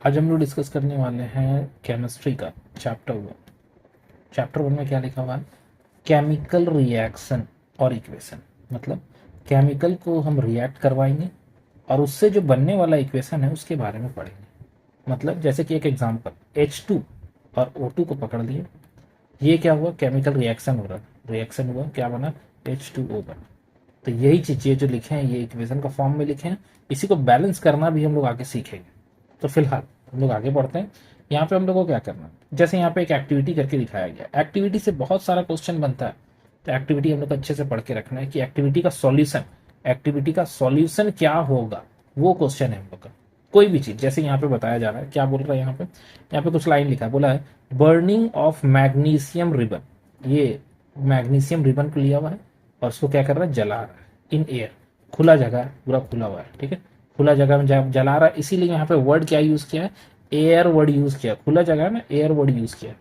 आज हम लोग डिस्कस करने वाले हैं केमिस्ट्री का चैप्टर 1 में क्या लिखा हुआ है? केमिकल रिएक्शन और इक्वेशन। मतलब केमिकल को हम रिएक्ट करवाएंगे और उससे जो बनने वाला इक्वेशन है उसके बारे में पढ़ेंगे। मतलब जैसे कि एक एग्जांपल H2 और O2 को पकड़ लिए, ये क्या हुआ? केमिकल रिएक्शन हो रहा है, रिएक्शन हुआ, क्या बना? H2O बना। तो यही चीजें जो लिखे हैं ये इक्वेशन का फॉर्म में लिखे हैं। इसी को बैलेंस करना भी हम लोग आगे सीखेंगे। तो फिलहाल हम लोग आगे बढ़ते हैं। यहाँ पे हम लोग को क्या करना है, जैसे यहाँ पे एक एक्टिविटी करके दिखाया गया। एक्टिविटी से बहुत सारा क्वेश्चन बनता है, तो एक्टिविटी हम लोग को अच्छे से पढ़ के रखना है कि एक्टिविटी का सॉल्यूशन क्या होगा, वो क्वेश्चन है हम लोग का। कोई भी चीज जैसे यहाँ पे बताया जा रहा है, क्या बोल रहा है यहाँ पे कुछ लाइन लिखा है, बोला है बर्निंग ऑफ मैग्नीशियम रिबन। ये मैग्नीशियम रिबन को लिया हुआ है और उसको क्या कर रहा है? जला रहा है इन एयर। खुला जगह है, पूरा खुला हुआ है, ठीक है, खुला जगह में जला रहा है। इसीलिए यहाँ पे वर्ड क्या यूज किया है? एयर वर्ड यूज किया। खुला जगह है ना, एयर वर्ड यूज किया।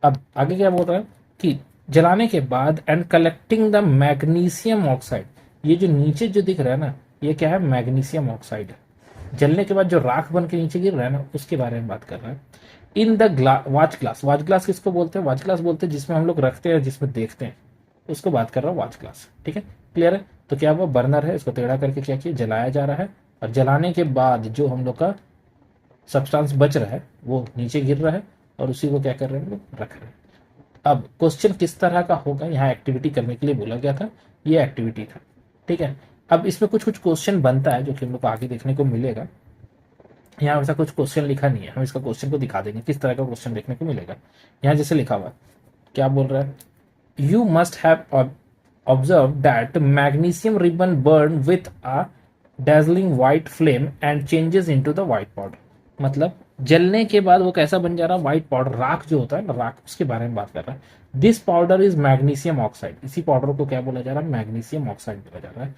अब आगे क्या बोल रहा है कि जलाने के बाद and collecting the magnesium oxide. ये जो नीचे जो दिख रहा है ना, ये क्या है? मैग्नीशियम ऑक्साइड है। जलने के बाद जो राख बन के नीचे गिर रहा है ना, उसके बारे में बात कर रहा है। In the watch glass. Watch glass किसको बोलते हैं? वॉच ग्लास बोलते हैं जिसमें हम लोग रखते हैं, जिसमें देखते हैं, उसको बात कर रहा हूँ वॉच ग्लास। ठीक है, क्लियर है? तो क्या हुआ? बर्नर है, इसको टेढ़ा करके क्या किया? जलाया जा रहा है। और जलाने के बाद जो हम लोग का सब्सटेंस बच रहा है वो नीचे गिर रहा है और उसी को क्या कर रहे हैं? हम लोग रख रहे हैं। अब क्वेश्चन किस तरह का होगा? यहाँ एक्टिविटी करने के लिए बोला गया था, ये एक्टिविटी था, ठीक है। अब इसमें कुछ कुछ क्वेश्चन बनता है जो कि हम लोग को आगे देखने को मिलेगा। यहाँ ऐसा कुछ क्वेश्चन लिखा नहीं है, हम इसका क्वेश्चन को दिखा देंगे किस तरह का क्वेश्चन देखने को मिलेगा। यहाँ जैसे लिखा हुआ, क्या बोल रहा है? You must have observe that magnesium ribbon burn with a dazzling white flame and changes into the white powder। मतलब जलने के बाद वो कैसा बन जा रहा है? व्हाइट पाउडर, राख जो होता है ना, राख, उसके बारे में बात कर रहा है। This powder is magnesium oxide. इसी पाउडर को क्या बोला जा रहा है? मैग्नीशियम ऑक्साइड बोला जा रहा है।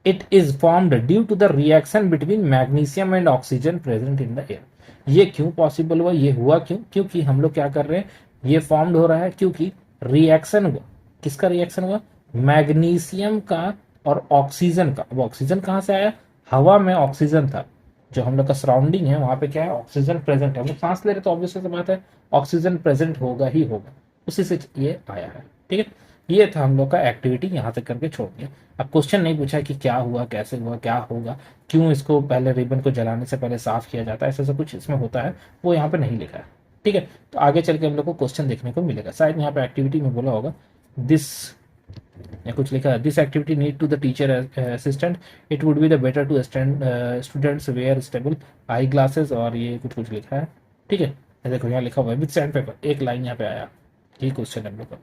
It is formed due to the reaction between magnesium and oxygen present in the air. ये क्यों पॉसिबल हुआ? ये हुआ क्यों? क्योंकि हम लोग क्या कर रहे हैं, ये फॉर्म्ड हो रहा है क्योंकि रिएक्शन हुआ। किसका रिएक्शन हुआ? मैग्नीशियम का और ऑक्सीजन का। अब ऑक्सीजन कहां से आया? हवा में ऑक्सीजन था, जो हम लोग का सराउंडिंग है वहां पे क्या है? ऑक्सीजन प्रेजेंट है। हम लोग सांस ले रहे तो ऑब्वियस सी बात है ऑक्सीजन प्रेजेंट होगा ही होगा, उसी से ये आया है। ठीक है, ये था हम लोग का एक्टिविटी, यहां तक करके छोड़ दिया। अब क्वेश्चन नहीं पूछा कि क्या हुआ, कैसे हुआ, क्या होगा, क्यों इसको पहले रिबन को जलाने से पहले साफ किया जाता है, ऐसा कुछ इसमें होता है, वो यहाँ पे नहीं लिखा है। ठीक है, तो आगे चल के हम लोग को क्वेश्चन देखने को मिलेगा। शायद यहाँ पे एक्टिविटी में बोला होगा दिस, या कुछ लिखा है, this activity need to the teacher assistant, it would be the better to students wear stable eye glasses, और ये कुछ कुछ लिखा है। ठीक है, देखो यहाँ लिखा हुआ है विद सैंड पेपर। एक लाइन यहाँ पे आया, ये क्वेश्चन हम लोग का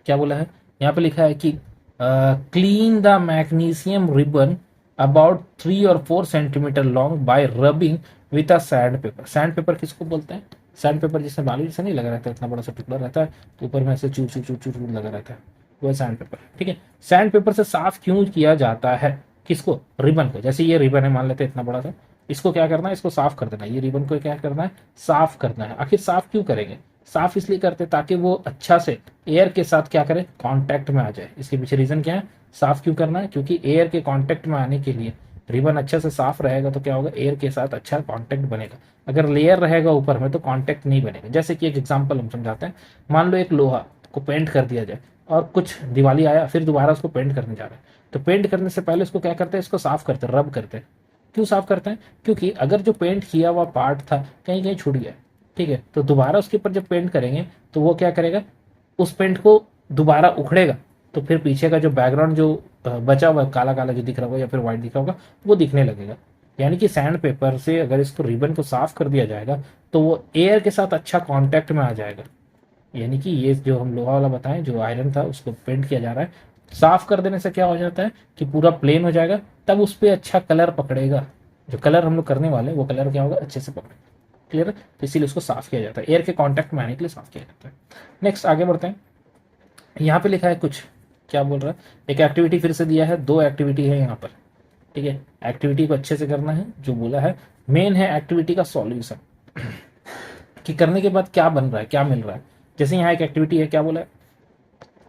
क्या बोला है? यहाँ पे लिखा है कि clean the magnesium ribbon about 3 और 4 centimetre long bye rubbing with a sand paper. Sand paper किसको बोलते हैं? सैंड पेपर जिसमें बालू जैसा नहीं लगा रहता है, इतना बड़ा सा टुकड़ा रहता है, तो ऊपर में ऐसे चूर चूर चूर चूर लगा रहता है, वो सैंड पेपर। ठीक है, सैंड पेपर से साफ क्यों किया जाता है? किसको? रिबन को। जैसे ये रिबन है, मान लेते हैं इतना बड़ा सा, इसको क्या करना है? इसको साफ कर देना है। ये रिबन को क्या करना है? साफ करना है। आखिर साफ क्यों करेंगे? साफ इसलिए करते ताकि वो अच्छा से एयर के साथ क्या करे? कांटेक्ट में आ जाए। इसके पीछे रीजन क्या है? साफ क्यों करना है? क्योंकि एयर के कांटेक्ट में आने के लिए रिबन अच्छे से साफ रहेगा तो क्या होगा? एयर के साथ अच्छा कांटेक्ट बनेगा। अगर लेयर रहेगा ऊपर में तो कांटेक्ट नहीं बनेगा। जैसे कि एक एग्जांपल हम समझाते हैं, मान लो एक लोहा को पेंट कर दिया जाए और कुछ दिवाली आया, फिर दोबारा उसको पेंट करने जा रहे हैं, तो पेंट करने से पहले उसको क्या करते हैं? इसको साफ करते हैं, रब करते हैं। क्यों साफ करते हैं? क्योंकि अगर जो पेंट किया हुआ पार्ट था कहीं कहीं छूट गया, ठीक है, तो दोबारा उसके ऊपर जब पेंट करेंगे तो वो क्या करेगा? उस पेंट को दोबारा उखड़ेगा, तो फिर पीछे का जो बैकग्राउंड जो बचा हुआ काला काला जो दिख रहा होगा या फिर व्हाइट दिख रहा होगा, वो दिखने लगेगा। यानी कि सैंड पेपर से अगर इसको रिबन को साफ कर दिया जाएगा तो वो एयर के साथ अच्छा कांटेक्ट में आ जाएगा। यानी कि ये जो हम लोहा वाला बताएं, जो आयरन था उसको पेंट किया जा रहा है, साफ कर देने से क्या हो जाता है कि पूरा प्लेन हो जाएगा, तब उस पर अच्छा कलर पकड़ेगा। जो कलर हम लोग करने वाले हैं वो कलर क्या होगा? अच्छे से पकड़ेगा। क्लियर है? तो इसीलिए उसको साफ किया जाता है, एयर के कांटेक्ट में आने के लिए साफ किया जाता है। नेक्स्ट आगे बढ़ते हैं। यहाँ पे लिखा है कुछ, क्या बोल रहा है? एक एक्टिविटी फिर से दिया है, 2 एक्टिविटी है यहाँ पर। ठीक है, एक्टिविटी को अच्छे से करना है। जो बोला है मेन है एक्टिविटी का सॉल्यूशन, कि करने के बाद क्या बन रहा है, क्या मिल रहा है। जैसे यहाँ एक एक्टिविटी है, क्या बोला है?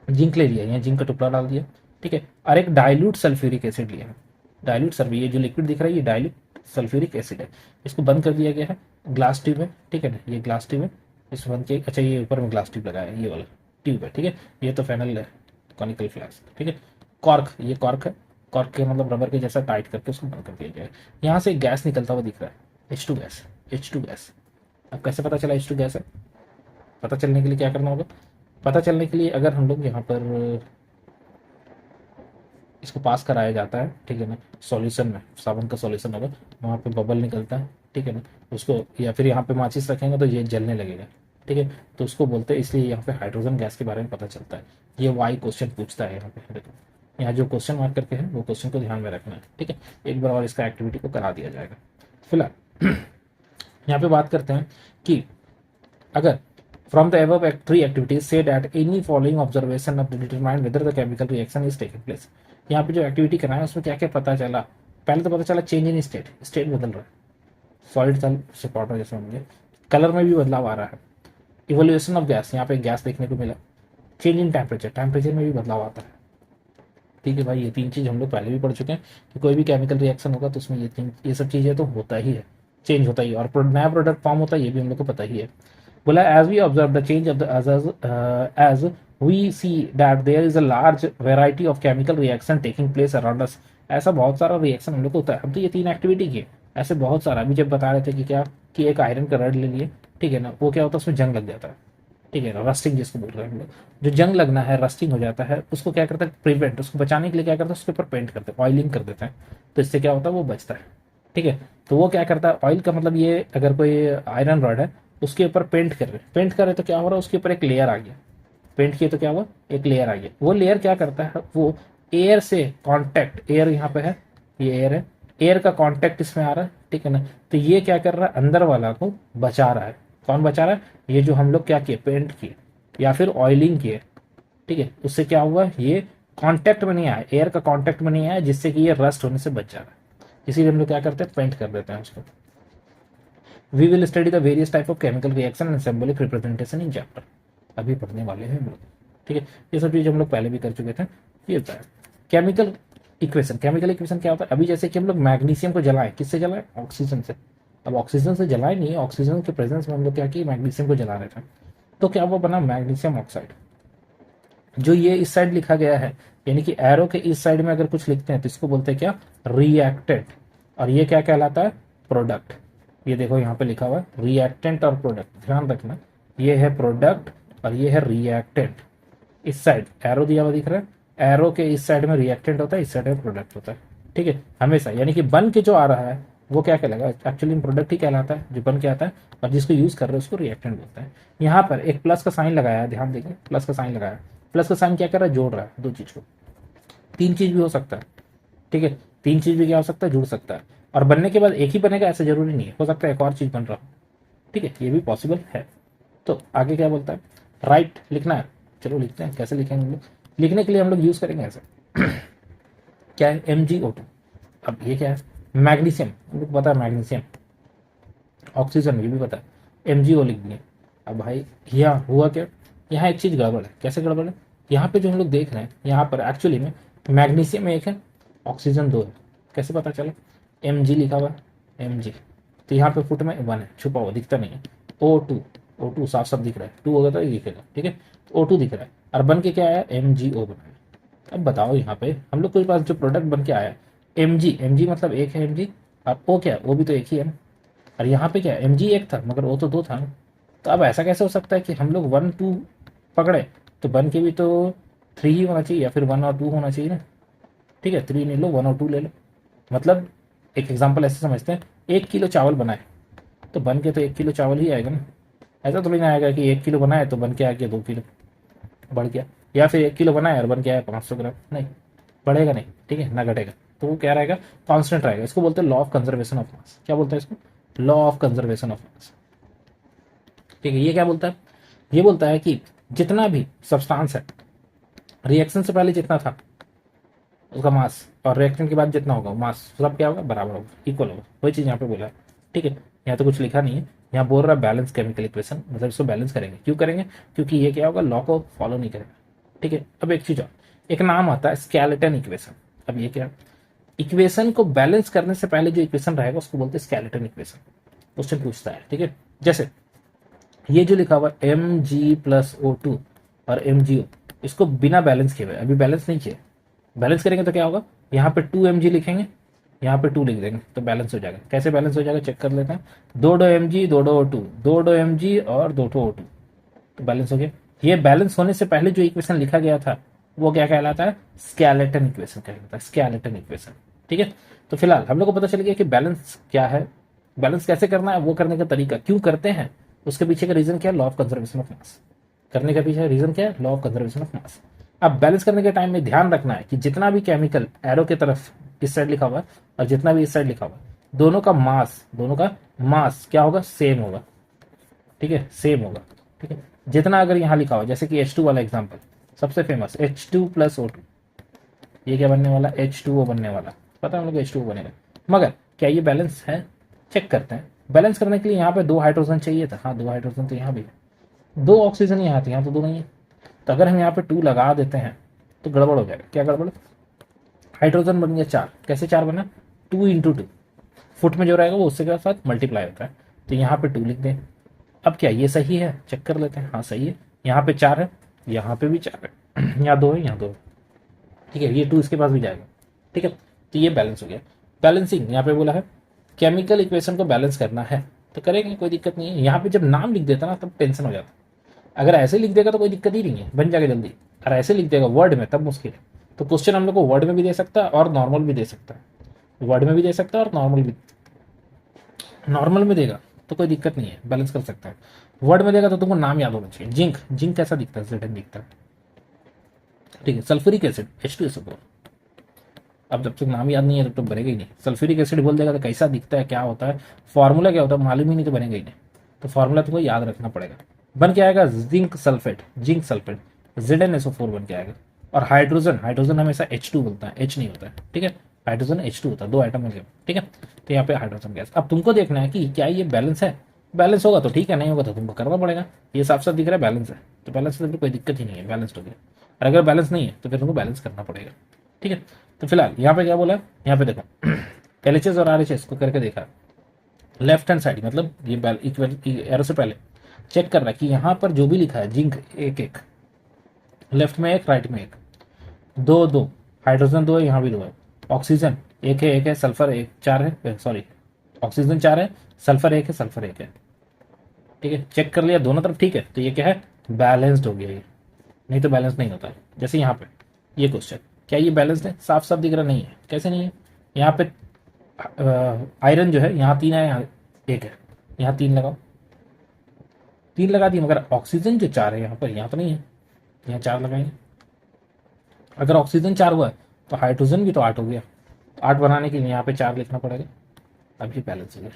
जिंक ले लिया, यहाँ जिंक का टुकड़ा डाल दिया, ठीक है, और एक डाइल्यूट सल्फ्यूरिक एसिड लिया है। डाइल्यूट सल्फर, ये जो लिक्विड दिख रहा है ये डाइल्यूट सल्फ्यूरिक एसिड है। इसको बंद कर दिया गया है, ग्लास ट्यूब है, ठीक है ना, ये ग्लास ट्यूब है, इसको बंद किया। अच्छा ये ऊपर में ग्लास ट्यूब लगाया है, ये वाला ट्यूब है, ठीक है। ये तो फेनल है, कॉनिकल फ्लास्क, ठीक है। कॉर्क, ये कॉर्क है, कॉर्क के मतलब रबर के जैसा टाइट करके उसको बंद कर दिया जाए। यहाँ से गैस निकलता हुआ दिख रहा है, H2 गैस, H2 गैस। अब कैसे पता चला H2 गैस है? पता चलने के लिए क्या करना होगा? पता चलने के लिए अगर हम लोग यहाँ पर इसको पास कराया जाता है, ठीक है ना, सॉल्यूशन में, साबुन का सॉल्यूशन होगा, वहाँ पे बबल निकलता है, ठीक है ना, उसको या फिर यहाँ पे माचिस रखेंगे तो ये जलने लगेगा, ठीक है, तो उसको बोलते हैं, इसलिए यहाँ पे हाइड्रोजन गैस के बारे में पता चलता है। ये वाई क्वेश्चन पूछता है यहाँ पे, देखो यहाँ जो क्वेश्चन मार्क करके है वो क्वेश्चन को ध्यान में रखना है, ठीक है। एक बार और इसका एक्टिविटी को करा दिया जाएगा। फिलहाल यहाँ पे बात करते हैं कि अगर from the above three activities say that any following observation of determine whether the chemical reaction is taking place। यहाँ पे जो एक्टिविटी करना है उसमें क्या क्या पता चला? पहले तो पता चला चेंज इन स्टेट, स्टेट बदल रहा है, सॉलिड से पाउडर जैसे होंगे, कलर में भी बदलाव आ रहा है। इवोल्यूशन ऑफ गैस, यहाँ पे गैस देखने को मिला। चेंज इन टेम्परेचर, टेम्परेचर में भी बदलाव आता है, ठीक है भाई। ये तीन चीज हम लोग पहले भी पढ़ चुके हैं कि कोई भी केमिकल रिएक्शन होगा तो उसमें ये सब चीजें तो होता ही है, चेंज होता ही है, और नया प्रोडक्ट फॉर्म होता है, ये भी हम लोग को पता ही है। बोला as we observe the change of the as we see that there is a large variety of chemical reaction taking place around us. ऐसा बहुत सारा रिएक्शन हम लोग को होता है। हम तो ये तीन एक्टिविटी किए, ऐसे बहुत सारा। अभी जब बता रहे थे कि क्या कि एक आयरन का रड ले लिए, ठीक है ना, वो क्या होता है उसमें जंग लग जाता है, ठीक है ना, रस्टिंग जिसको बोल रहे हैं हम लोग। जो जंग लगना है, रस्टिंग हो जाता है, उसको क्या करता है प्रिवेंट, उसको बचाने के लिए क्या करता है उसके ऊपर पेंट करते हैं, ऑयलिंग कर देते हैं, तो इससे क्या होता है वो बचता है, ठीक है। तो वो क्या करता है, ऑयल का मतलब ये अगर कोई आयरन रॉड है उसके ऊपर पेंट कर रहे, पेंट कर रहे तो क्या हो रहा है उसके ऊपर एक लेयर आ गया, पेंट किए तो क्या हुआ एक लेयर आ गया। वो लेयर क्या करता है, वो एयर से कांटेक्ट, एयर यहाँ पे है, ये एयर है, एयर का कांटेक्ट इसमें आ रहा है, ठीक है ना, तो ये क्या कर रहा है अंदर वाला को बचा रहा है। कौन बचा रहा है? ये जो हम लोग क्या किए, पेंट किए या फिर ऑयलिंग किए, ठीक है, उससे क्या हुआ ये कांटेक्ट में नहीं आया, एयर का कांटेक्ट में नहीं आया, जिससे कि ये रस्ट होने से बच जा रहा है। इसीलिए हम लोग क्या करते हैं पेंट कर देते हैं उसको। We will study the various type of chemical reaction and symbolic representation in chapter, अभी पढ़ने वाले हैं हम लोग, ठीक है। ये सब चीज हम लोग पहले भी कर चुके थे। ये होता है केमिकल इक्वेशन। केमिकल इक्वेशन क्या होता है? अभी जैसे कि हम लोग मैग्नीशियम को जलाएं, किससे जलाएं? ऑक्सीजन से। अब ऑक्सीजन से जलाए नहीं, ऑक्सीजन के प्रेजेंस में हम लोग क्या किए मैग्नीशियम को जला रहे थे, तो क्या वो बना मैग्नीशियम ऑक्साइड। जो ये इस साइड लिखा गया है, यानी कि एरो के इस साइड में अगर कुछ लिखते हैं तो इसको बोलते हैं क्या, रिएक्टेंट, और ये क्या कहलाता है, प्रोडक्ट। ये देखो यहाँ पे लिखा हुआ है रिएक्टेंट और प्रोडक्ट, ध्यान रखना, ये है प्रोडक्ट और ये है रिएक्टेंट। इस साइड एरो दिया हुआ दिख रहा है, एरो के इस साइड में रिएक्टेंट होता है, इस साइड में प्रोडक्ट होता है, ठीक है, हमेशा। यानी कि बन के जो आ रहा है वो क्या कहलाएगा, एक्चुअली प्रोडक्ट ही कहलाता है जो बन के आता है, और जिसको यूज कर रहे हैं उसको रिएक्टेंट बोलते हैं। यहाँ पर एक प्लस का साइन लगाया है, ध्यान देंगे, प्लस का साइन लगाया। प्लस का साइन क्या कर रहा है, जोड़ रहा है दो चीज को। तीन चीज भी हो सकता है, ठीक है, तीन चीज भी क्या हो सकता है, जुड़ सकता है। और बनने के बाद एक ही बनेगा ऐसा जरूरी नहीं है, हो सकता है एक और चीज बन रहा हो, ठीक है, ये भी पॉसिबल है। तो आगे क्या बोलता है, राइट लिखना है, चलो लिखते हैं। कैसे लिखेंगे हम लोग? लिखने के लिए हम लोग यूज करेंगे ऐसे क्या है, MgO2। अब ये क्या है, मैग्नीशियम, हम लोग पता है मैग्नीशियम, ऑक्सीजन ये भी पता है, MgO लिख दिए। अब भाई यहाँ हुआ क्या, यहाँ एक चीज गड़बड़ है। कैसे गड़बड़ है? यहाँ पे जो हम लोग देख रहे हैं यहाँ पर एक्चुअली में मैग्नीशियम एक है, ऑक्सीजन दो है। कैसे पता चला? Mg लिखा हुआ है, Mg, तो यहाँ पे फुट में 1 है, छुपा हुआ दिखता नहीं है। O2 साफ साफ दिख रहा है, 2 होगा तो ये दिखेगा, ठीक है, O2 दिख रहा है, और बन के क्या आया, MgO बना है। अब बताओ यहाँ पे हम लोग के पास जो प्रोडक्ट बन के आया Mg मतलब एक है Mg, और O क्या है, वो भी तो एक ही है ना। और यहाँ पे क्या है, Mg एक था मगर O तो दो था ना। तो अब ऐसा कैसे हो सकता है कि हम लोग 1 2 पकड़े तो बन के भी तो 3 ही होना चाहिए, या फिर 1 और 2 होना चाहिए ना, ठीक है, 3 नहीं लो 1 और 2 ले लो। मतलब एक एग्जाम्पल ऐसे समझते हैं, 1 किलो चावल बनाए तो बन के तो 1 किलो चावल ही आएगा ना। ऐसा थोड़ी ना आएगा कि 1 किलो बनाए तो बन के आ गया 2 किलो बढ़ गया, या फिर 1 किलो बनाए और बन के आया 500 ग्राम, नहीं बढ़ेगा नहीं, ठीक है, ना घटेगा। तो वो क्या रहेगा, कांस्टेंट रहेगा। इसको बोलते हैं law of conservation of mass. क्या बोलते हैं इसको? Law of conservation of mass, ठीक है। ये क्या बोलता है? ये बोलता है कि जितना भी सब्सटेंस है, रिएक्शन से पहले जितना था उसका मास, और रिएक्शन के बाद जितना होगा मास, सब क्या होगा, बराबर होगा, इक्वल होगा। वही चीज यहाँ पे बोला है, ठीक है। यहाँ तो कुछ लिखा नहीं है, यहाँ बोल रहा है बैलेंस केमिकल इक्वेशन, मतलब इसको बैलेंस करेंगे। क्यों करेंगे? क्योंकि ये क्या होगा, लॉ को फॉलो नहीं करेगा, ठीक है। अब एक चीज और, एक नाम आता है स्केलेटन इक्वेशन। अब ये क्या, इक्वेशन को बैलेंस करने से पहले जो इक्वेशन रहेगा उसको बोलते हैं स्केलेटन इक्वेशन। क्वेश्चन पूछता है, ठीक है। जैसे ये जो लिखा हुआ M G plus O two और एम जी ओ, इसको बिना बैलेंस किए हुए, अभी बैलेंस नहीं किए, बैलेंस करेंगे तो क्या होगा, यहाँ पे 2 mg लिखेंगे, यहाँ पे 2 लिख देंगे तो बैलेंस हो जाएगा। कैसे बैलेंस हो जाएगा चेक कर लेते हैं। 2 mg 2 O2, 2 mg और 2 O2, तो बैलेंस हो गया। ये बैलेंस होने से पहले जो इक्वेशन लिखा गया था वो क्या कहलाता है, स्केलेटन इक्वेशन कहलाता है, स्केलेटन इक्वेशन, ठीक है। तो फिलहाल हम लोग को पता चल गया कि बैलेंस क्या है, बैलेंस कैसे करना है, वो करने का तरीका, क्यों करते हैं, उसके पीछे का रीजन क्या है, law of conservation of mass. करने का पीछे रीजन क्या है, law of conservation of mass. अब बैलेंस करने के टाइम में ध्यान रखना है कि जितना भी केमिकल एरो की तरफ इस साइड लिखा हुआ है और जितना भी इस साइड लिखा हुआ है, दोनों का मास क्या होगा, सेम होगा, ठीक है, सेम होगा, ठीक है। जितना अगर यहाँ लिखा हुआ जैसे कि H2 वाला एग्जांपल सबसे फेमस, H2 प्लस O2, ये क्या बनने वाला, H2O बनने वाला, पता है हम लोग H2O बनेगा। मगर क्या ये बैलेंस है, चेक करते हैं। बैलेंस करने के लिए यहाँ पे 2 हाइड्रोजन चाहिए था, हाँ 2 हाइड्रोजन तो यहाँ भी है, 2 ऑक्सीजन यहाँ थे, यहाँ तो 2 नहीं है। तो अगर हम यहाँ पे 2 लगा देते हैं तो गड़बड़ हो जाएगा। क्या गड़बड़, हाइड्रोजन बन गया 4, कैसे 4 बना, 2 × 2, फुट में जो रहेगा वो उससे के साथ मल्टीप्लाई होता है, तो यहाँ पे 2 लिख दें। अब क्या ये सही है, चेक कर लेते हैं, हाँ सही है। यहाँ पे 4 है, यहाँ पे भी 4 है, यहाँ 2 है, यहाँ 2 है, ठीक है। ये 2 इसके पास भी जाएगा, ठीक है। तो ये बैलेंस हो गया। बैलेंसिंग यहाँ पे बोला है केमिकल इक्वेशन को बैलेंस करना है, तो करेंगे, कोई दिक्कत नहीं है। यहाँ पे जब नाम लिख देता ना तब टेंशन हो जाता, अगर ऐसे लिख देगा तो कोई दिक्कत ही नहीं है, बन जाएगा जल्दी। और ऐसे लिख देगा वर्ड में तब मुश्किल है। तो क्वेश्चन हम लोग को वर्ड में भी दे सकता है और नॉर्मल भी दे सकता है, वर्ड में भी दे सकता है और नॉर्मल भी, नॉर्मल में देगा तो कोई दिक्कत नहीं है, बैलेंस कर सकता है। वर्ड में देगा तो तुमको नाम याद होना चाहिए। जिंक, जिंक कैसा दिखता है, जेड दिखता है, ठीक है। सल्फ्यूरिक एसिड H2SO4, अब जब तक नाम याद नहीं है तब तो बनेगा ही नहीं। सल्फ्यूरिक एसिड बोल देगा तो कैसा दिखता है, क्या होता है, फॉर्मूला क्या होता है मालूम ही नहीं तो बनेगा ही नहीं। तो फॉर्मूला तुमको याद रखना पड़ेगा। बन के आएगा zinc sulphate, zinc sulphate ZnSO4 बन के आएगा। और हाइड्रोजन, हाइड्रोजन हमेशा H2 बोलता है, H नहीं होता है, ठीक है। हाइड्रोजन H2 होता है, 2 आइटम है, ठीक है। तो यहाँ पे हाइड्रोजन गैस। अब तुमको देखना है कि क्या ये बैलेंस है, बैलेंस होगा तो ठीक है, नहीं होगा तो तुमको करना पड़ेगा। ये साफ साफ दिख रहा है बैलेंस है, तो बैलेंस से फिर कोई दिक्कत ही नहीं है, बैलेंस हो गया। और अगर बैलेंस नहीं है तो फिर तुमको बैलेंस करना पड़ेगा, ठीक है। तो फिलहाल यहाँ पे क्या बोला, यहाँ पे देखो LHS और RHS को करके देखा, लेफ्ट हैंड साइड मतलब ये इक्वल एरो से पहले चेक कर रहा है कि यहाँ पर जो भी लिखा है जिंक एक एक, लेफ्ट में एक राइट में एक, 2 2, हाइड्रोजन 2 है, यहाँ भी 2 है, ऑक्सीजन एक है, सल्फर एक 4 है, सॉरी ऑक्सीजन 4 है, सल्फर एक है, सल्फर एक है, ठीक है। चेक कर लिया दोनों तरफ, ठीक है। तो ये क्या है, बैलेंस्ड हो गया ये, नहीं तो बैलेंस नहीं होता है। जैसे यहाँ पे ये क्वेश्चन, क्या ये बैलेंस्ड है, साफ साफ दिख रहा नहीं है, कैसे नहीं है। यहाँ पे आयरन जो है यहाँ 3 है, यहाँ 1 है, यहाँ 3 लगाओ, 3 लगा दिए, मगर ऑक्सीजन जो 4 है यहाँ पर, यहाँ तो नहीं है, यहाँ 4 लगाएंगे। अगर ऑक्सीजन 4 हुआ है तो हाइड्रोजन भी तो 8 हो गया, तो 8 बनाने के लिए यहाँ पे 4 लिखना पड़ेगा। अब ये बैलेंस हो गया,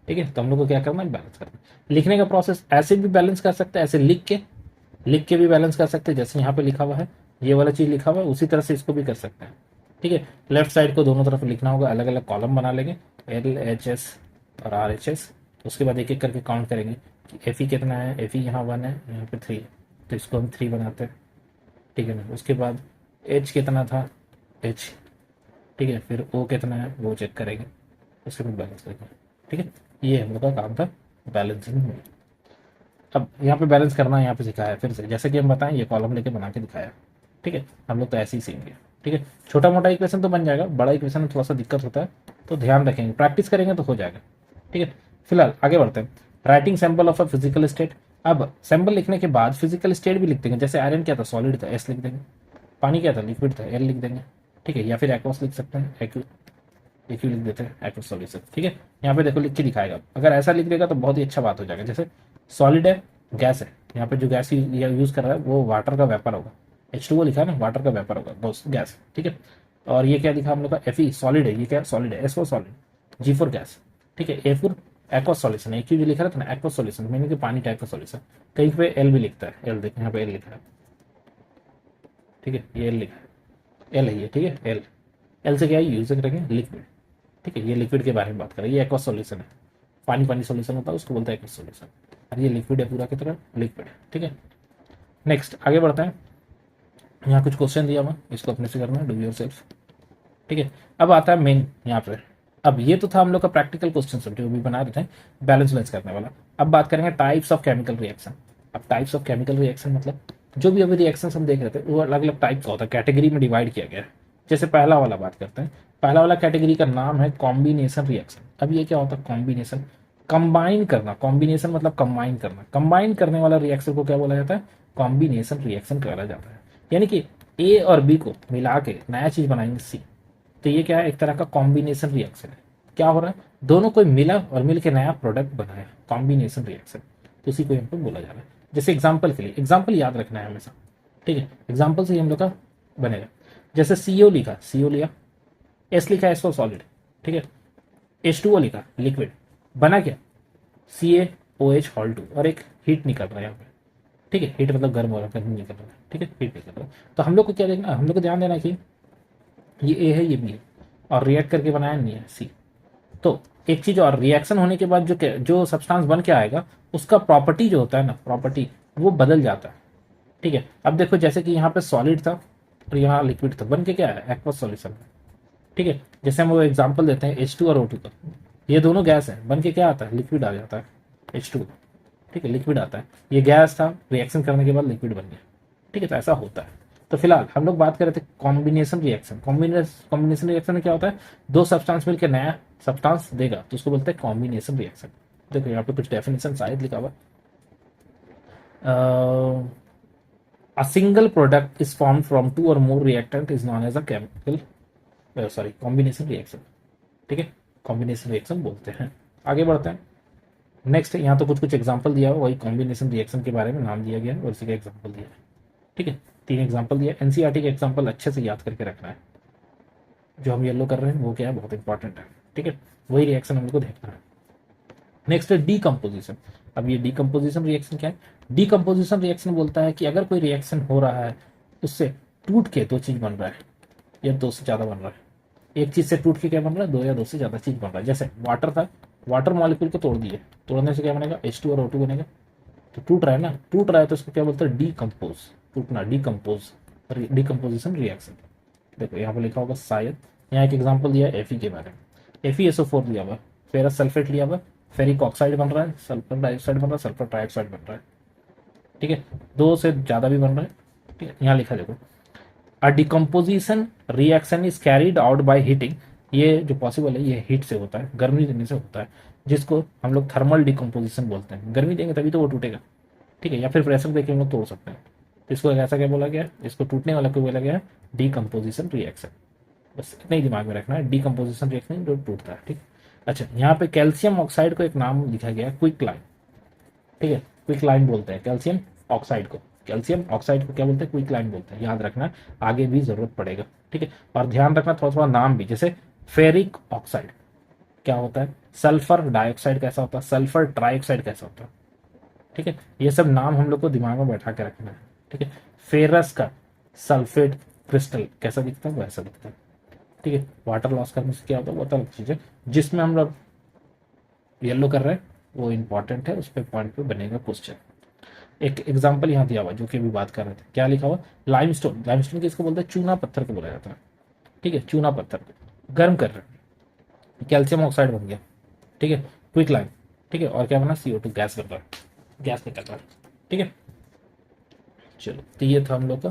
ठीक है। तो हम लोग को क्या करना है, बैलेंस करना है। लिखने का प्रोसेस ऐसे भी बैलेंस कर सकते हैं, ऐसे लिख के भी बैलेंस कर सकते हैं, जैसे यहाँ पे लिखा हुआ है, ये वाला चीज लिखा हुआ है, उसी तरह से इसको भी कर सकते हैं, ठीक है। लेफ्ट साइड को दोनों तरफ लिखना होगा, अलग अलग कॉलम बना लेंगे, LHS और RHS। उसके बाद एक एक करके काउंट करेंगे कि Fe कितना है, Fe यहाँ 1 है, यहाँ पे 3, तो इसको हम 3 बनाते हैं, ठीक है ना। उसके बाद H कितना था, H, ठीक है। फिर O कितना है वो चेक करेंगे, उसके बाद बैलेंस करेंगे, ठीक है। ये हम लोग का काम था बैलेंसिंग में। अब यहाँ पे बैलेंस करना यहाँ पे सिखाया फिर से, जैसे कि हम बताएं ये कॉलम लेके बना के दिखाया, ठीक है। हम लोग तो ऐसे ही सीखेंगे, ठीक है। छोटा मोटा इक्वेशन तो बन जाएगा, बड़ा इक्वेशन में थोड़ा सा दिक्कत होता है, तो ध्यान रखेंगे, प्रैक्टिस करेंगे तो हो जाएगा, ठीक है। फिलहाल आगे बढ़ते हैं। Writing sample of a physical state. अब सैंपल लिखने के बाद फिजिकल स्टेट भी लिख देंगे, जैसे आयरन क्या था, सॉलिड था, S लिख देंगे। पानी क्या था, लिक्विड था, L लिख देंगे, ठीक है। या फिर एक्वस लिख सकते हैं, एक्यू लिख देते हैं, एक्वस सॉल्यूशन, ठीक है। यहाँ पे देखो लिख के दिखाएगा, अगर ऐसा लिख देगा तो बहुत ही अच्छा बात हो जाएगा। जैसे सॉलिड है, गैस है, यहाँ पे जो गैस यूज कर रहा है वो वाटर का वेपर होगा, H2O लिखा है ना, वाटर का वेपर होगा, दोस्त गैस, ठीक है। और ये क्या लिखा हम लोग का, Fe सॉलिड है, ये क्या सॉलिड है, S4 सॉलिड, G4 गैस, ठीक है। A4 एक्वस सॉल्यूशन, एक जो लिखा था ना एक्वस सॉल्यूशन, मैंने कि पानी टाइप का सॉल्यूशन। कहीं पे L भी लिखता है, L देखिए यहाँ पे L लिखा है, ठीक है, ये L लिखा है, L है ये, ठीक है। L से क्या यूज करेंगे, लिक्विड, ठीक है। ये लिक्विड के बारे में बात करें, ये एक्वस सॉल्यूशन है, पानी पानी सॉल्यूशन होता है उसको बोलता है एक्वस सॉल्यूशन, और ये लिक्विड है पूरा की तरह लिक्विड है, ठीक है। नेक्स्ट आगे बढ़ते हैं। यहाँ कुछ क्वेश्चन दिया हुआ, इसको अपने से करना है, डू योरसेल्फ। ठीक है, अब आता है मेन यहाँ पे। अब ये तो था हम लोग का प्रैक्टिकल क्वेश्चन सब जो भी बना रहे थे बैलेंस वैलेंस करने वाला। अब बात करेंगे टाइप्स ऑफ केमिकल रिएक्शन। अब टाइप्स ऑफ केमिकल रिएक्शन मतलब जो भी अभी रिएक्शन हम देख रहे थे वो अलग अलग टाइप का होता है, कैटेगरी में डिवाइड किया गया है। जैसे पहला वाला बात करते हैं, पहला वाला कैटेगरी का नाम है कॉम्बिनेशन रिएक्शन। अब ये क्या होता है कॉम्बिनेशन, कंबाइन करना, कॉम्बिनेशन मतलब कंबाइन करना, कंबाइन करने वाला रिएक्शन को क्या बोला जाता है, कॉम्बिनेशन रिएक्शन कहा जाता है। यानी कि ए और बी को मिला के नया चीज बनाएंगे सी, तो ये क्या है, एक तरह का कॉम्बिनेशन रिएक्शन है। क्या हो रहा है, दोनों को मिला और मिल के नया प्रोडक्ट बनाया, कॉम्बिनेशन रिएक्शन, तो उसी को यहाँ पे बोला जा रहा है। जैसे एग्जाम्पल के लिए, एग्जाम्पल याद रखना है हमेशा, ठीक है, एग्जाम्पल से ही हम लोग का बनेगा। जैसे सीओ लिखा, सीओ लिया, एस लिखा, एस फॉर सॉलिड, ठीक है, H2O लिखा लिक्विड, बना क्या, CaOH हॉल 2, और एक हीट निकल रहा है यहाँ पे, ठीक है, हीट मतलब गर्म हो रहा है, गर्म निकल रहा है, ठीक है, हीट निकल रहा है। तो हम लोग को क्या देखना, हम लोग को ध्यान देना कि ये ए है ये बी है, और रिएक्ट करके बनाया नहीं है सी। तो एक चीज और, रिएक्शन होने के बाद जो सब्सटेंस बन के आएगा उसका प्रॉपर्टी जो होता है ना, प्रॉपर्टी वो बदल जाता है, ठीक है। अब देखो जैसे कि यहाँ पे सॉलिड था और यहाँ लिक्विड था, बन के क्या है, एक्वस सॉल्यूशन, ठीक है। जैसे हम वो एग्जांपल देते हैं H2 और O2 का, ये दोनों गैस है, बन के क्या आता है, लिक्विड आ जाता है H2, ठीक है, लिक्विड आता है। ये गैस था, रिएक्शन करने के बाद लिक्विड बन गया, ठीक है, तो ऐसा होता है। तो फिलहाल हम लोग बात कर रहे थे कॉम्बिनेशन रिएक्शन। कॉम्बिनेशन रिएक्शन में क्या होता है, दो सब्सटेंस मिलकर नया सब्सटेंस देगा तो उसको बोलते हैं कॉम्बिनेशन रिएक्शन। देखो यहाँ पे कुछ डेफिनेशन शायद लिखा हुआ, a single product is formed from two or more reactant is known as a chemical sorry combination reaction, ठीक है, कॉम्बिनेशन रिएक्शन बोलते हैं। आगे बढ़ते हैं, नेक्स्ट यहाँ तो कुछ कुछ एग्जांपल दिया हुआ, वही कॉम्बिनेशन रिएक्शन के बारे में नाम दिया गया है और उसी का एग्जांपल दिया है, ठीक है, 3 एग्जांपल दिया। एनसीईआरटी के एग्जांपल अच्छे से याद करके रखना है, जो हम येलो कर रहे हैं वो क्या है, बहुत इंपॉर्टेंट है, ठीक है, वही रिएक्शन हम लोग को देखना है। नेक्स्ट है डीकम्पोजिशन। अब ये डीकम्पोजिशन रिएक्शन क्या है, डीकम्पोजिशन रिएक्शन बोलता है कि अगर कोई रिएक्शन हो रहा है उससे टूट के दो चीज बन रहा है या दो से ज्यादा बन रहा है, एक चीज से टूट के क्या बन रहा है, दो या दो से ज्यादा चीज बन रहा है। जैसे वाटर था, वाटर मॉलिक्यूल को तोड़ दिए, तोड़ने से क्या बनेगा, H2 और O2 बनेगा। तो टूट रहा है ना, टूट रहा है तो उसको क्या बोलते हैं, डीकम्पोज, टूटना, डीकम्पोज, डीकम्पोजिशन रिएक्शन। देखो यहाँ पे लिखा होगा शायद, यहाँ एक एग्जांपल दिया है Fe के बारे में, FeSO4 लिया हुआ, फेरस सल्फेट लिया हुआ, फेरिक ऑक्साइड बन रहा है, सल्फर डाइऑक्साइड बन रहा है, सल्फर ट्राइऑक्साइड बन रहा है, ठीक है, दो से ज्यादा भी बन रहा है, ठीक है। यहाँ लिखा देखो, a decomposition reaction is carried out by heating, ये जो पॉसिबल है ये हीट से होता है, गर्मी देने से होता है, जिसको हम लोग थर्मल डिकम्पोजिशन बोलते हैं। गर्मी देंगे तभी तो वो टूटेगा, ठीक है, या फिर प्रेशर देके हम लोग तोड़ सकते हैं। तो इसको ऐसा क्या बोला गया है, इसको टूटने वाला को बोला गया है डीकम्पोजिशन रिएक्शन। बस इतना ही दिमाग में रखना है, डीकम्पोजिशन रिएक्शन जो टूटता है, ठीक। अच्छा, यहाँ पे कैल्शियम ऑक्साइड को एक नाम लिखा गया है क्विक लाइन, ठीक है, क्विक लाइन बोलते हैं कैल्शियम ऑक्साइड को, कैल्शियम ऑक्साइड को क्या बोलते हैं, क्विक लाइन बोलते हैं, याद रखना, आगे भी जरूरत पड़ेगा, ठीक है। और ध्यान रखना थोड़ा थोड़ा नाम भी, जैसे फेरिक ऑक्साइड क्या होता है, सल्फर डाइऑक्साइड कैसा होता है, सल्फर ट्राइऑक्साइड कैसा होता है, ठीक है, ये सब नाम हम लोग को दिमाग में बैठा के रखना है, ठीक है। फेरस का सल्फेट क्रिस्टल कैसा दिखता है, वैसा दिखता है, ठीक है। वाटर लॉस करने से क्या होता है वो अलग चीज है, जिसमें हम लोग येलो कर रहे हैं वो इंपॉर्टेंट है, उस पर पॉइंट पे बनेगा क्वेश्चन। एक एग्जांपल यहाँ दिया हुआ जो कि अभी बात कर रहे थे, क्या लिखा हुआ, लाइमस्टोन, लाइमस्टोन किसको बोलते हैं, चूना पत्थर को बोला जाता है, ठीक है, चूना पत्थर को गर्म कर रहे हैं, कैल्शियम ऑक्साइड बन गया, ठीक है, क्विक लाइन, ठीक है, और क्या बना, CO2 गैस बन रहा है, गैस निकल रहा है, ठीक है। चलो तो ये था हम लोग का।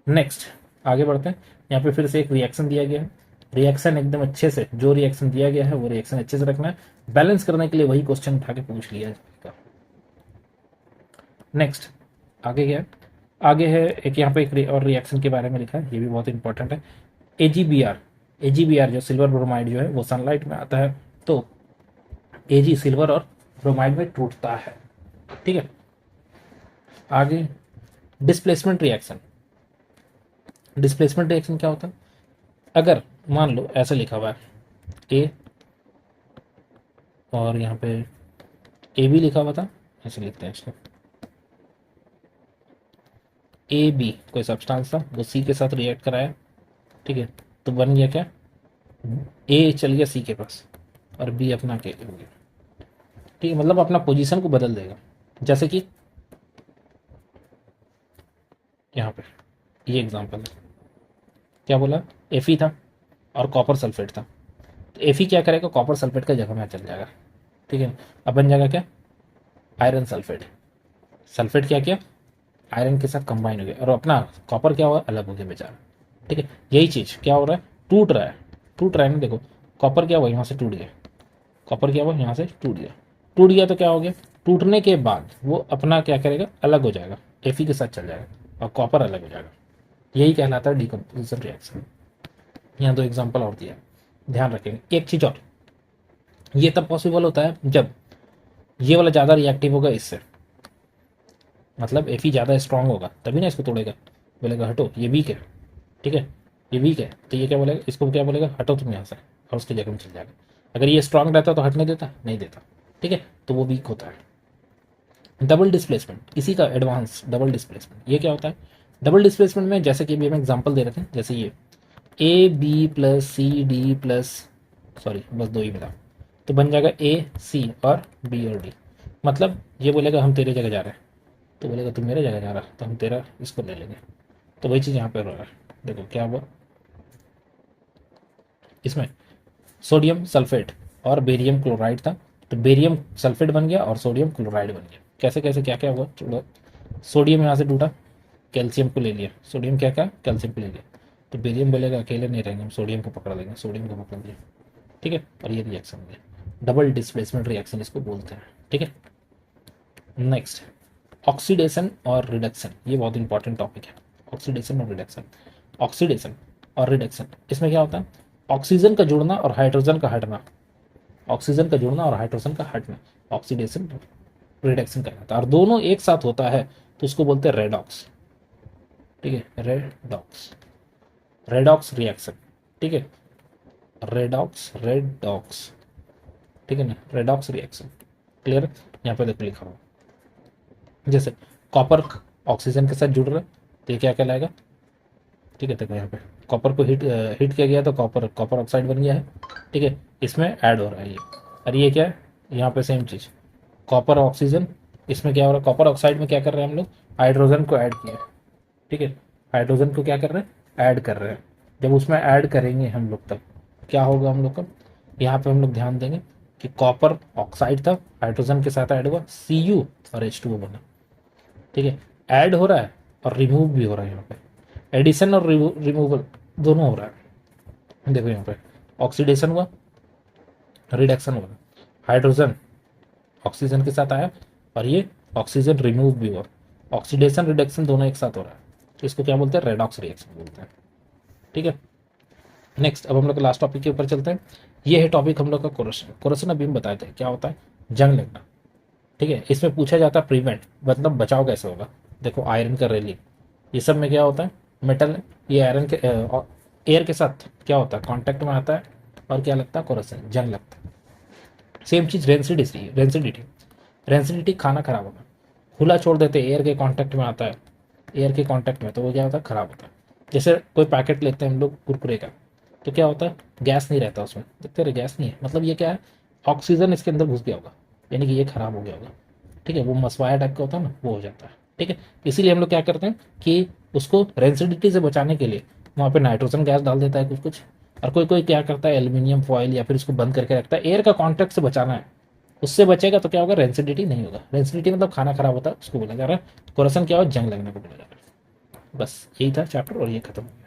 नेक्स्ट आगे बढ़ते हैं, यहाँ पे फिर से एक रिएक्शन दिया गया है, रिएक्शन एकदम अच्छे से, जो रिएक्शन दिया गया है वो रिएक्शन अच्छे से रखना है, बैलेंस करने के लिए वही क्वेश्चन उठा के पूछ लिया जाएगा। नेक्स्ट आगे क्या है, आगे है एक यहाँ पे एक और रिएक्शन के बारे में लिखा है, ये भी बहुत इंपॉर्टेंट है, AgBr, AgBr जो सिल्वर ब्रोमाइड जो है वो सनलाइट में आता है तो Ag सिल्वर और ब्रोमाइड में टूटता है, ठीक है। आगे डिस्प्लेसमेंट रिएक्शन, डिस्प्लेसमेंट रिएक्शन क्या होता है, अगर मान लो ऐसे लिखा हुआ है ए और यहाँ पे ए बी लिखा हुआ था, ऐसे लिखते हैं इसको, ए बी कोई सब्सटेंस था वो सी के साथ रिएक्ट कराया, ठीक है, तो बन गया क्या, ए चल गया सी के पास और बी अपना अकेले हो गया, ठीक है, मतलब अपना पोजीशन को बदल देगा। जैसे कि यहाँ पे ये एग्जांपल है, क्या बोला, Fe था और कॉपर सल्फेट था, तो एफ क्या करेगा, कॉपर सल्फेट का जगह में चल जाएगा, ठीक है। अब बन जाएगा क्या, आयरन सल्फेट। सल्फेट क्या किया, आयरन के साथ कंबाइन हो गया, और अपना कॉपर क्या हुआ, अलग हो गया बेचारा, ठीक है। यही चीज़ क्या हो रहा है, टूट रहा है, टूट रहा है ना, देखो कॉपर क्या हुआ, यहाँ से टूट गया, कॉपर क्या हुआ, यहाँ से टूट गया, टूट गया तो क्या हो गया, टूटने के बाद वो अपना क्या करेगा, अलग हो जाएगा, एफ के साथ चल जाएगा और कॉपर अलग हो जाएगा। यही कहलाता है डिकम्पोजिशन रिएक्शन। यहाँ दो एग्जाम्पल और दिया, ध्यान रखेंगे। एक चीज़ और, ये तब पॉसिबल होता है जब ये वाला ज़्यादा रिएक्टिव होगा इससे, मतलब एफ ज़्यादा स्ट्रांग होगा तभी ना इसको तोड़ेगा, बोलेगा हटो ये वीक है, ठीक है, ये वीक है, तो ये क्या बोलेगा, इसको क्या बोलेगा, हटो तुम यहाँ से, और उसकी जगह में चल जाएगा। अगर ये स्ट्रांग रहता तो हटने देता, नहीं देता, ठीक है, तो वो वीक होता है। डबल डिस्प्लेसमेंट, इसी का एडवांस डबल डिस्प्लेसमेंट, ये क्या होता है, डबल डिस्प्लेसमेंट में जैसे कि अभी हम एग्जांपल दे रहे थे, जैसे ये A B plus C D plus, sorry बस दो ही मिला, तो बन जाएगा ए सी और बी और डी। मतलब ये बोलेगा हम तेरे जगह जा रहे हैं, तो बोलेगा तुम मेरे जगह जा रहा, तो हम तेरा इसको ले लेंगे। तो वही चीज़ यहाँ पे हो रहा है, देखो क्या हुआ, इसमें सोडियम सल्फेट और बेरियम क्लोराइड था, तो बेरियम सल्फेट बन गया और सोडियम क्लोराइड बन गया। कैसे कैसे क्या क्या हुआ, चलो सोडियम यहाँ से टूटा, कैल्शियम को ले लिया, सोडियम क्या क्या, कैल्शियम को ले लिया, तो बेरियम बोलेगा अकेले नहीं रहेंगे, हम सोडियम को पकड़ लेंगे, सोडियम को पकड़ लिया, ठीक है, और ये रिएक्शन हो गया, डबल डिस्प्लेसमेंट रिएक्शन इसको बोलते हैं, ठीक है। नेक्स्ट, ऑक्सीडेशन और रिडक्शन, ये बहुत इंपॉर्टेंट टॉपिक है, ऑक्सीडेशन और रिडक्शन। ऑक्सीडेशन और रिडक्शन, इसमें क्या होता है, ऑक्सीजन का जुड़ना और हाइड्रोजन का हटना, ऑक्सीजन का जुड़ना और हाइड्रोजन का हटना, ऑक्सीडेशन रिडक्शन कहलाता है। और दोनों एक साथ होता है तो उसको बोलते हैं रेडॉक्स, ठीक है, रेडॉक्स, रेडॉक्स रिएक्शन, ठीक है, रेडॉक्स, रेडॉक्स, ठीक है ना, रेडॉक्स रिएक्शन, क्लियर। यहाँ पे देखो लिखा हुआ, जैसे कॉपर ऑक्सीजन के साथ जुड़ रहा है तो ये क्या कहलाएगा, ठीक है, देखो यहाँ पे कॉपर को हीट किया गया तो कॉपर कॉपर ऑक्साइड बन गया है, ठीक है, इसमें ऐड हो रहा है ये, और ये क्या है, यहाँ पे सेम चीज़, कॉपर ऑक्सीजन, इसमें क्या हो रहा है, कॉपर ऑक्साइड में क्या कर रहे हैं हम लोग, हाइड्रोजन को ऐड किया, ठीक है, हाइड्रोजन को क्या कर रहे हैं, ऐड कर रहे हैं। जब उसमें ऐड करेंगे हम लोग तब क्या होगा हम लोग का, यहाँ पे हम लोग ध्यान देंगे कि कॉपर ऑक्साइड था, हाइड्रोजन के साथ ऐड हुआ, Cu और H2O बना, ठीक है, ऐड हो रहा है और रिमूव भी हो रहा है, यहाँ पे एडिशन और रिमूवल दोनों हो रहा है। देखो यहाँ पे ऑक्सीडेशन हुआ, रिडक्शन हुआ, हाइड्रोजन ऑक्सीजन के साथ आया और ये ऑक्सीजन रिमूव भी हुआ, ऑक्सीडेशन रिडक्शन दोनों एक साथ हो रहा है, तो इसको क्या बोलते हैं, रेडॉक्स रिएक्शन बोलते हैं, ठीक है। नेक्स्ट, अब हम लोग लास्ट टॉपिक के ऊपर चलते हैं। ये है टॉपिक हम लोग का कोरोशन। कोरोशन अभी हम बताए थे क्या होता है, जंग लगना, ठीक है। इसमें पूछा जाता है प्रिवेंट, मतलब बचाव कैसे होगा। देखो आयरन का रेलिंग, ये सब में क्या होता है, मेटल, ये आयरन के एयर के साथ क्या होता है, कांटेक्ट में आता है और क्या लगता है, कोरोशन, जंग लगता है। सेम चीज़ रेंसिडिटी, रेंसिडिटी, रेंसिडिटी खाना खराब होगा, खुला छोड़ देते एयर के कांटेक्ट में आता है, एयर के कांटेक्ट में, तो वो क्या होता है, खराब होता है। जैसे कोई पैकेट लेते हैं हम लोग कुरकुरे का, तो क्या होता है, गैस नहीं रहता उसमें, देखते रहे गैस नहीं है, मतलब ये क्या है, ऑक्सीजन इसके अंदर घुस गया होगा, यानी कि ये खराब हो गया होगा, ठीक है, वो मसवाया टाइप का होता है ना, वो हो जाता है, ठीक है। इसीलिए हम लोग क्या करते हैं कि उसको रेंसिडिटी से बचाने के लिए वहाँ पे नाइट्रोजन गैस डाल देता है कुछ कुछ, और कोई कोई क्या करता है एल्यूमिनियम फॉइल या फिर इसको बंद करके रखता है, एयर का कॉन्टैक्ट से बचाना है, उससे बचेगा तो क्या होगा, रेंसिडिटी नहीं होगा। रेंसिडिटी मतलब खाना खराब होता है, उसको बोला जा रहा है। कोरोशन क्या हो, जंग लगने को बोला जा रहा है। बस यही था चैप्टर और ये खत्म हो गया।